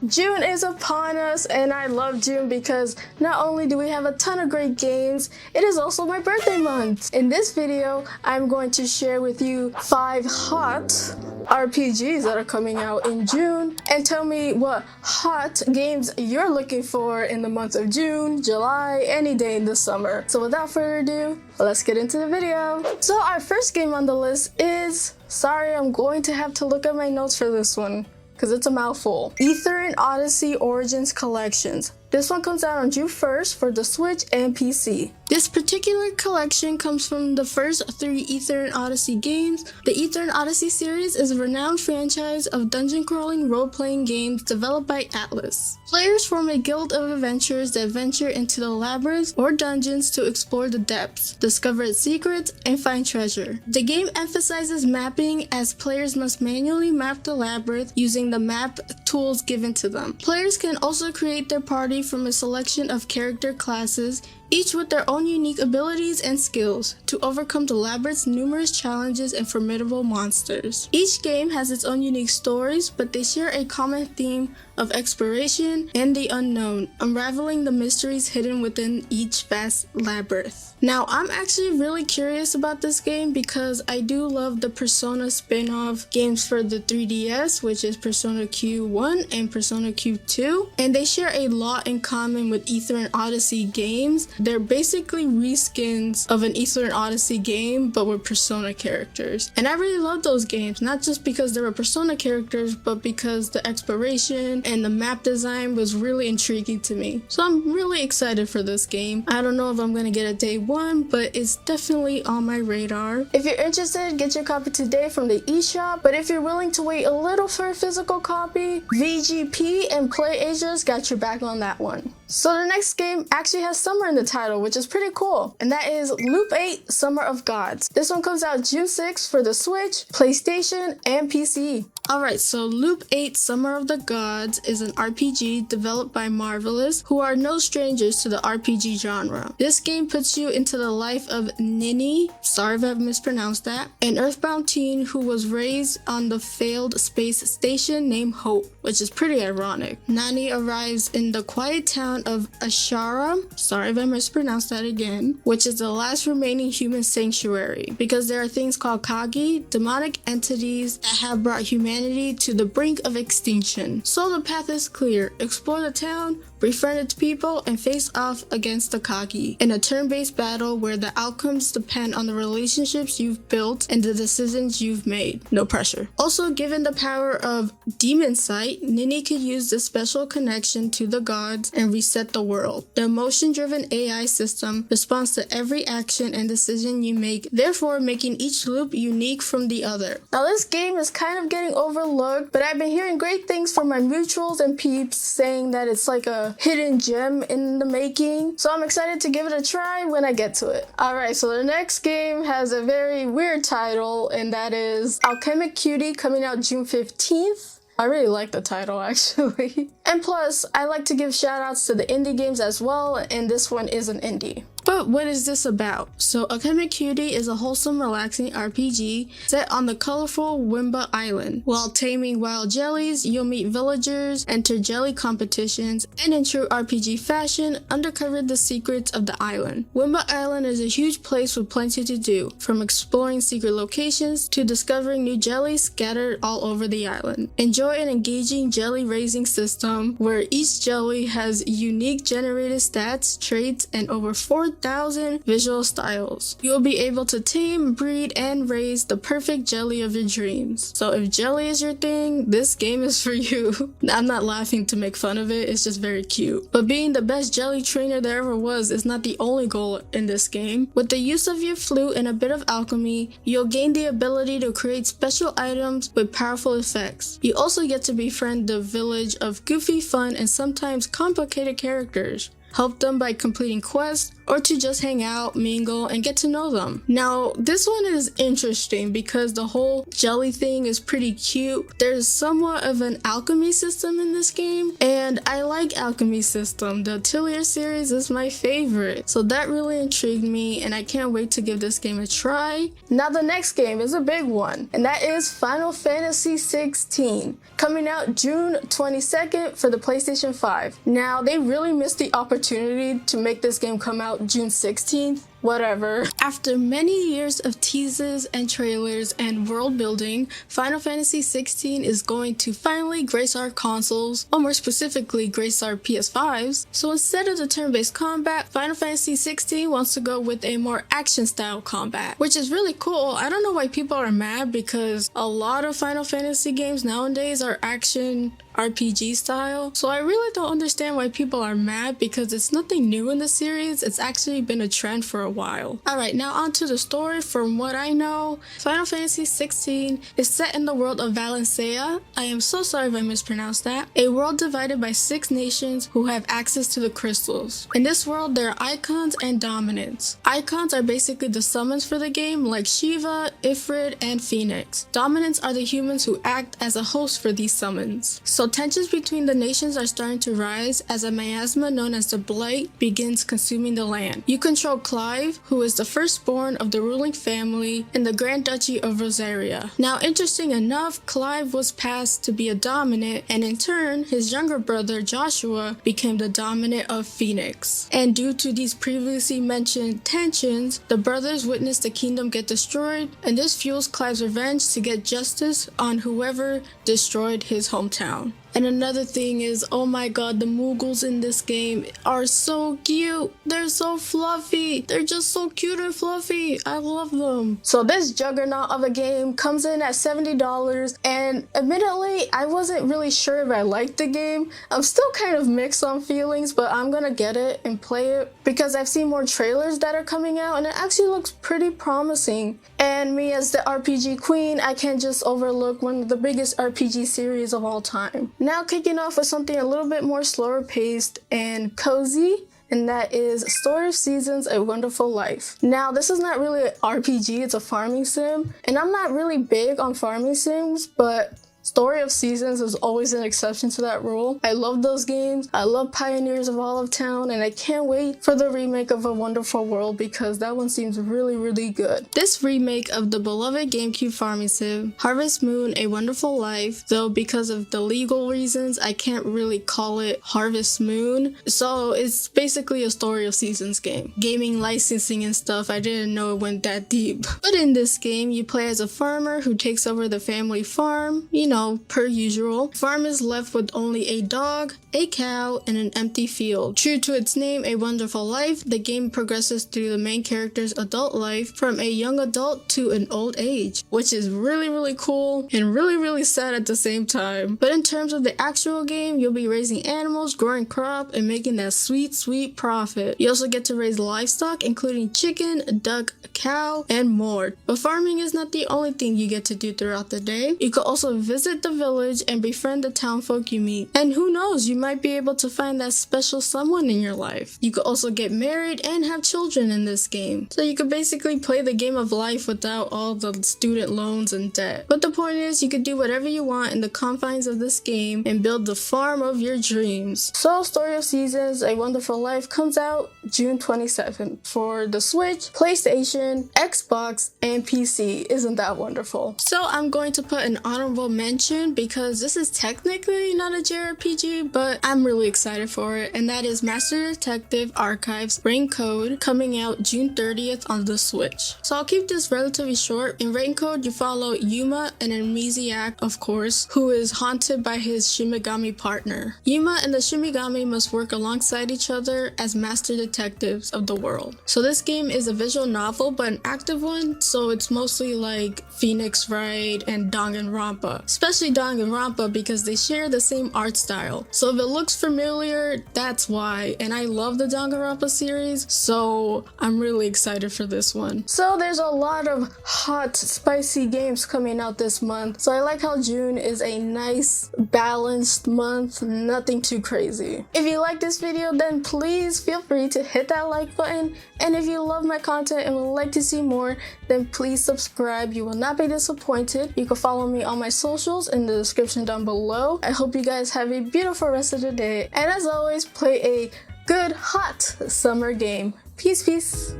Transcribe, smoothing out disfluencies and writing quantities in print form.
June is upon us, and I love June because not only do we have a ton of great games, it is also my birthday month. In this video, I'm going to share with you 5 hot RPGs that are coming out in June, and tell me what hot games you're looking for in the month of June, July, any day in the summer. So without further ado, let's get into the video. So our first game on the list is, sorry, I'm going to have to look at my notes for this one, because it's a mouthful. Etrian Odyssey Origins Collections. This one comes out on June 1st for the Switch and PC. This particular collection comes from the first 3 Etrian Odyssey games. The Etrian Odyssey series is a renowned franchise of dungeon-crawling role-playing games developed by Atlas. Players form a guild of adventurers that venture into the labyrinths or dungeons to explore the depths, discover its secrets, and find treasure. The game emphasizes mapping, as players must manually map the labyrinth using the map tools given to them. Players can also create their party from a selection of character classes, each with their own unique abilities and skills, to overcome the labyrinth's numerous challenges and formidable monsters. Each game has its own unique stories, but they share a common theme of exploration and the unknown, unraveling the mysteries hidden within each vast labyrinth. Now, I'm actually really curious about this game because I do love the Persona spin-off games for the 3DS, which is Persona Q1 and Persona Q2, and they share a lot in common with Etrian Odyssey games. They're basically reskins of an Etrian Odyssey game, but with Persona characters. And I really love those games, not just because they were Persona characters, but because the exploration and the map design was really intriguing to me. So I'm really excited for this game. I don't know if I'm gonna get it day one, but it's definitely on my radar. If you're interested, get your copy today from the eShop. But if you're willing to wait a little for a physical copy, VGP and PlayAsia's got your back on that one. So the next game actually has summer in the title, which is pretty cool, and that is Loop 8 Summer of Gods. This one comes out June 6th for the Switch, PlayStation, and PC. Alright, so Loop 8 Summer of the Gods is an RPG developed by Marvelous, who are no strangers to the RPG genre. This game puts you into the life of Nini, sorry if I've mispronounced that, an earthbound teen who was raised on the failed space station named Hope, which is pretty ironic. Nani arrives in the quiet town of Ashara, sorry if I mispronounced that again, which is the last remaining human sanctuary, because there are things called Kagi, demonic entities that have brought humanity to the brink of extinction. So the path is clear: explore the town, befriend its people, and face off against the Kagi in a turn-based battle where the outcomes depend on the relationships you've built and the decisions you've made. No pressure. Also, given the power of demon sight, Nini could use this special connection to the gods and reset the world. The emotion-driven AI system responds to every action and decision you make, therefore making each loop unique from the other. Now, this game is kind of getting overlooked, but I've been hearing great things from my mutuals and peeps saying that it's like a hidden gem in the making, so I'm excited to give it a try when I get to it. Alright, so the next game has a very weird title, and that is Alchemic Cuite, coming out June 15th. I really like the title, actually. And plus, I like to give shout outs to the indie games as well, and this one is an indie. But what is this about? So Alchemic Cuite is a wholesome, relaxing RPG set on the colorful Wimba Island. While taming wild jellies, you'll meet villagers, enter jelly competitions, and in true RPG fashion, uncover the secrets of the island. Wimba Island is a huge place with plenty to do, from exploring secret locations to discovering new jellies scattered all over the island. Enjoy an engaging jelly raising system where each jelly has unique generated stats, traits, and over 4,000 visual styles. You'll be able to tame, breed, and raise the perfect jelly of your dreams. So if jelly is your thing, this game is for you. I'm not laughing to make fun of it, it's just very cute. But being the best jelly trainer there ever was is not the only goal in this game. With the use of your flute and a bit of alchemy, you'll gain the ability to create special items with powerful effects. You also get to befriend the village of goofy, fun, and sometimes complicated characters. help them by completing quests, or to just hang out, mingle, and get to know them. Now, this one is interesting because the whole jelly thing is pretty cute. There's somewhat of an alchemy system in this game, and I like alchemy system. The Atelier series is my favorite, so that really intrigued me, and I can't wait to give this game a try. Now, the next game is a big one, and that is Final Fantasy 16, coming out June 22nd for the PlayStation 5. Now, they really missed the opportunity to make this game come out June 16th. Whatever. After many years of teases and trailers and world building, Final Fantasy 16 is going to finally grace our consoles, or more specifically grace our PS5s. So instead of the turn-based combat, Final Fantasy 16 wants to go with a more action style combat, which is really cool. I don't know why people are mad because a lot of Final Fantasy games nowadays are action RPG style. So I really don't understand why people are mad because it's nothing new in the series. It's actually been a trend for a while. Alright, now on to the story. From what I know, Final Fantasy 16 is set in the world of Valencia. I am so sorry if I mispronounced that. A world divided by 6 nations who have access to the crystals. In this world, there are icons and dominants. Icons are basically the summons for the game, like Shiva, Ifrit, and Phoenix. Dominants are the humans who act as a host for these summons. So tensions between the nations are starting to rise as a miasma known as the Blight begins consuming the land. You control Clive, who is the firstborn of the ruling family in the Grand Duchy of Rosaria. Now, interesting enough, Clive was passed to be a dominant, and in turn, his younger brother Joshua became the dominant of Phoenix. And due to these previously mentioned tensions, the brothers witness the kingdom get destroyed, and this fuels Clive's revenge to get justice on whoever destroyed his hometown. And another thing is, oh my god, the Mughals in this game are so cute. They're so fluffy. They're just so cute and fluffy. I love them. So this juggernaut of a game comes in at $70, and admittedly, I wasn't really sure if I liked the game. I'm still kind of mixed on feelings, but I'm gonna get it and play it because I've seen more trailers that are coming out, and it actually looks pretty promising. And me as the RPG queen, I can't just overlook one of the biggest RPG series of all time. Now kicking off with something a little bit more slower paced and cozy, and that is Story of Seasons, A Wonderful Life. Now, this is not really an RPG, it's a farming sim, and I'm not really big on farming sims, but Story of Seasons is always an exception to that rule. I love those games. I love Pioneers of Olive Town, and I can't wait for the remake of A Wonderful World because that one seems really, really good. This remake of the beloved GameCube farming sim, Harvest Moon, A Wonderful Life, though because of the legal reasons, I can't really call it Harvest Moon. So it's basically a Story of Seasons game. Gaming licensing and stuff, I didn't know it went that deep. But in this game, you play as a farmer who takes over the family farm, you know, per usual. Farm is left with only a dog, a cow, and an empty field. True to its name, A Wonderful Life, the game progresses through the main character's adult life from a young adult to an old age, which is really, really cool and really, really sad at the same time. But in terms of the actual game, you'll be raising animals, growing crop, and making that sweet, sweet profit. You also get to raise livestock, including chicken, a duck, a cow, and more. But farming is not the only thing you get to do throughout the day. You can also visit the village and befriend the townfolk you meet. And who knows, you might be able to find that special someone in your life. You could also get married and have children in this game. So you could basically play the game of life without all the student loans and debt. But the point is, you could do whatever you want in the confines of this game and build the farm of your dreams. So Story of Seasons, A Wonderful Life comes out June 27th for the Switch, PlayStation, Xbox, and PC. Isn't that wonderful? So I'm going to put an honorable mention because this is technically not a JRPG, but I'm really excited for it, and that is Master Detective Archives Rain Code, coming out June 30th on the Switch. So I'll keep this relatively short. In Rain Code, you follow Yuma, an amnesiac, of course, who is haunted by his Shimigami partner. Yuma and the Shimigami must work alongside each other as master detectives of the world. So this game is a visual novel, but an active one, so it's mostly like Phoenix Wright and Danganronpa. especially Danganronpa because they share the same art style. So if it looks familiar, that's why. And I love the Danganronpa series, so I'm really excited for this one. So there's a lot of hot, spicy games coming out this month. So I like how June is a nice, balanced month, nothing too crazy. If you like this video, then please feel free to hit that like button. And if you love my content and would like to see more, then please subscribe. You will not be disappointed. You can follow me on my socials in the description down below. I hope you guys have a beautiful rest of the day. And as always, play a good, hot summer game. Peace, peace.